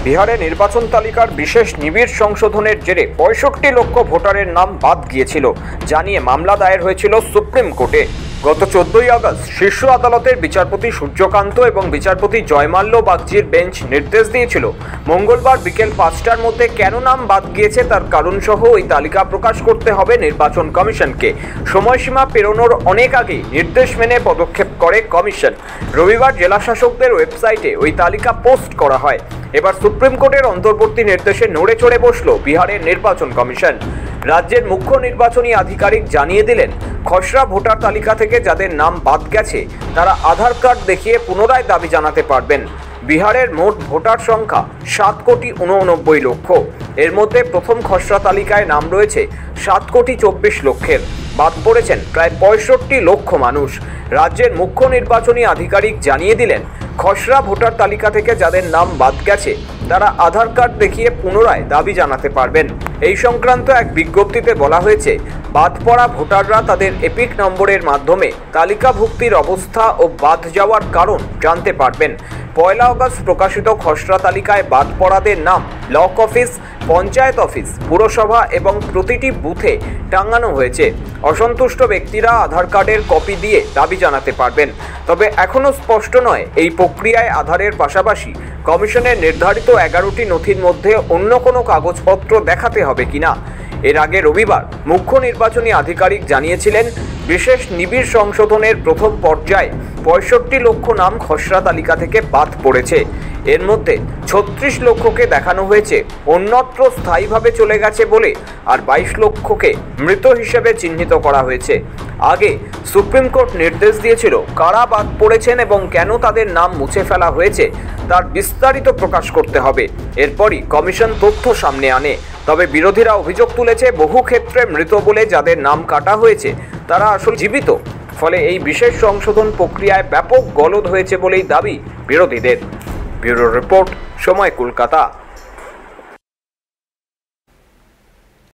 বিহারে নির্বাচন তালিকার বিশেষ নিবিড় সংশোধনের জেরে ৬৫ লক্ষ ভোটারের নাম বাদ গিয়েছিল জানিয়ে মামলা দায়ের হয়েছিল সুপ্রিম কোর্টে। গত ১৪ই আগস্ট শীর্ষ আদালতের বিচারপতি সূর্যকান্ত এবং বিচারপতি জয়মাল্য বাগচির বেঞ্চ নির্দেশ দিয়েছিল মঙ্গলবার বিকেল ৫টার মধ্যে কেন নাম বাদ গিয়েছে তার কারণসহ ওই তালিকা প্রকাশ করতে হবে নির্বাচন কমিশনকে। সময়সীমা পেরোনোর অনেক আগেই নির্দেশ মেনে পদক্ষেপ করে কমিশন। রবিবার জেলাশাসকদের ওয়েবসাইটে ওই তালিকা পোস্ট করা হয়। এবার সুপ্রিম কোর্টের অন্তর্বর্তী নির্দেশে নড়ে চড়ে বসল বিহারের নির্বাচন কমিশন। রাজ্যের মুখ্য নির্বাচনী আধিকারিক জানিয়ে দিলেন, খসড়া ভোটার তালিকা থেকে যাদের নাম বাদ গেছে তারা আধার কার্ড দেখিয়ে পুনরায় দাবি জানাতে পারবেন। বিহারের মোট ভোটার সংখ্যা ৭,৮৯,০০,০০০। এর মধ্যে প্রথম খসড়া তালিকায় নাম রয়েছে ৭,২৪,০০,০০০। বাদ পড়েছেন প্রায় ৬৫ লক্ষ মানুষ। রাজ্যের মুখ্য নির্বাচনী আধিকারিক জানিয়ে দিলেন, খসড়া ভোটার তালিকা থেকে যাদের নাম বাদ গেছে তারা আধার কার্ড দেখিয়ে পুনরায় দাবি জানাতে পারবেন। এই সংক্রান্ত এক বিজ্ঞপ্তিতে বলা হয়েছে, বাদ পড়া ভোটাররা তাদের এপিক নম্বরের মাধ্যমে তালিকাভুক্তির অবস্থা ও বাদ যাওয়ার কারণ জানতে পারবেন। ১ আগস্ট প্রকাশিত খসড়া তালিকায় বাদ পড়াদের নাম ব্লক অফিস, পঞ্চায়েত অফিস, পুরসভা এবং প্রতিটি বুথে টাঙানো হয়েছে। অসন্তুষ্ট ব্যক্তিরা আধার কার্ডের কপি দিয়ে দাবি জানাতে পারবেন। তবে এখনও স্পষ্ট নয় এই প্রক্রিয়ায় আধারের পাশাপাশি কমিশনের নির্ধারিত ১১টি নথির মধ্যে অন্য কোনো কাগজপত্র দেখাতে হবে কিনা। এর আগে রবিবার মুখ্য নির্বাচনী আধিকারিক জানিয়েছিলেন, বিশেষ নিবিড় সংশোধনের প্রথম পর্যায়ে ৬৫ লক্ষ নাম খসড়া তালিকা থেকে বাদ পড়েছে। এর মধ্যে ৩৬ লক্ষকে দেখানো হয়েছে অন্যত্র স্থায়ীভাবে চলে গেছে বলে, আর ২২ লক্ষকে মৃত হিসেবে চিহ্নিত করা হয়েছে। আগে সুপ্রিম কোর্ট নির্দেশ দিয়েছিল কারা বাদ পড়েছেন এবং কেন তাদের নাম মুছে ফেলা হয়েছে তার বিস্তারিত প্রকাশ করতে হবে। এরপরই কমিশন তথ্য সামনে আনে। তবে বিরোধীরা অভিযোগ তুলেছে, বহু ক্ষেত্রে মৃত বলে যাদের নাম কাটা হয়েছে তারা আসলে জীবিত। ফলে এই বিশেষ সংশোধন প্রক্রিয়ায় ব্যাপক গলদ হয়েছে বলেই দাবি বিরোধীদের। ব্যুরো রিপোর্ট, সময়, কলকাতা।